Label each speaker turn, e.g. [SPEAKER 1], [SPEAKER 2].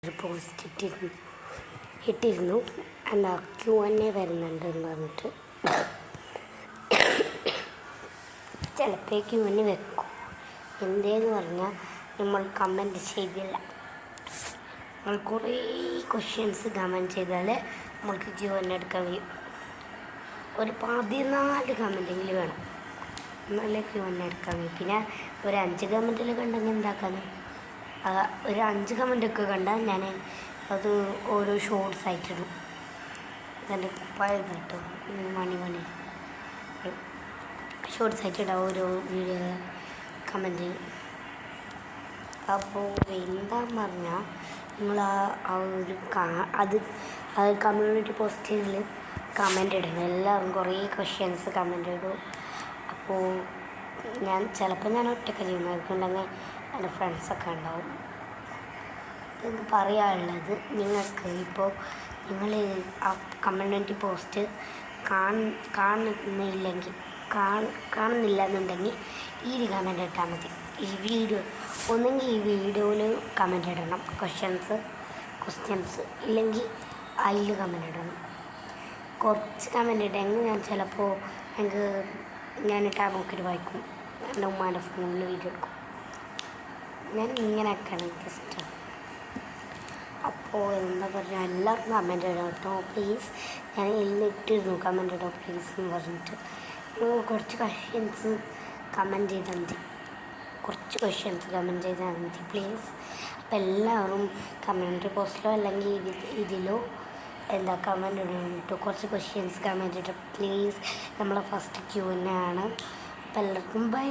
[SPEAKER 1] ഒരു പോസ്റ്റ് ഇട്ടിരുന്നു എന്താ Q&A വരുന്നുണ്ട് എന്ന് പറഞ്ഞിട്ട് ചിലപ്പോൾ Q&A വെക്കും. എന്തേന്ന് പറഞ്ഞാൽ നമ്മൾ കമൻറ്റ് ചെയ്തില്ല, നമ്മൾ കുറേ ക്വസ്റ്റ്യൻസ് കമൻറ്റ് ചെയ്താൽ നമ്മൾക്ക് Q&A എടുക്കാൻ കഴിയും. ഒരു 14 കമൻറ്റെങ്കിലും വേണം, എന്നാലേ Q&A എടുക്കാൻ കഴിയും. പിന്നെ ഒരു 5 കമൻറ്റിലൊക്കെ ഉണ്ടെങ്കിൽ എന്താക്കാനും, ഒരു 5 കമൻറ്റൊക്കെ കണ്ടാൽ ഞാൻ അത് ഓരോ ഷോർട്സ് ആയിട്ടിടും. അതെൻ്റെ കുപ്പായം കിട്ടും മണി ഷോർട്സ് ആയിട്ടിടാം ഓരോ വീഡിയോ കമൻറ്റ്. അപ്പോൾ എന്താന്ന് പറഞ്ഞാൽ നിങ്ങൾ അത് കമ്മ്യൂണിറ്റി പോസ്റ്റിൽ കമൻ്റ് ഇടണം. എല്ലാവരും കുറേ ക്വസ്റ്റ്യൻസ് കമൻ്റ് ഇടും. അപ്പോൾ ചിലപ്പോൾ ഞാൻ ഒറ്റയ്ക്ക് ചെയ്യുന്നവർക്കുണ്ടെങ്കിൽ എൻ്റെ ഫ്രണ്ട്സൊക്കെ ഉണ്ടാവും. എനിക്ക് പറയാനുള്ളത്, നിങ്ങൾക്ക് ഇപ്പോൾ നിങ്ങൾ ആ കമ്മ്യൂണിറ്റി പോസ്റ്റ് കാണുന്നില്ല എന്നുണ്ടെങ്കിൽ ഈ കമൻ്റ് ഇട്ടാൽ മതി. ഈ വീഡിയോയിൽ കമൻ്റ് ഇടണം, ക്വസ്റ്റ്യൻസ് ഇല്ലെങ്കിൽ അതിൽ കമൻ്റ് ഇടണം. കുറച്ച് കമൻ്റ് ഇട്ടെങ്കിൽ ഞാൻ ടാബ് നോക്കിയിട്ട് വായിക്കും. എൻ്റെ ഉമ്മാൻ്റെ ഫോണിൽ വീഡിയോ എടുക്കും. ഞാൻ ഇങ്ങനെയൊക്കെയാണ് എനിക്കിഷ്ടം. അപ്പോൾ എന്താ പറയുക, എല്ലാവർക്കും കമൻ്റ് ഇടാം കേട്ടോ പ്ലീസ്. ഞാൻ ഇട്ടിരുന്നു കമൻ്റ് ഇടാം പ്ലീസ് എന്ന് പറഞ്ഞിട്ട്. കുറച്ച് ക്വസ്റ്റ്യൻസ് കമൻ്റ് ചെയ്താൽ മതി പ്ലീസ്. അപ്പോൾ എല്ലാവരും കമ്മ്യൂണിറ്റി പോസ്റ്റിലോ അല്ലെങ്കിൽ ഇതിലോ കമൻ്റ് ഇടണം കേട്ടോ. കുറച്ച് ക്വസ്റ്റ്യൻസ് കമൻ്റ് ഇടാം പ്ലീസ്. നമ്മളെ ഫസ്റ്റ് Q&A ആണ്. അപ്പോൾ എല്ലാവർക്കും ബൈ.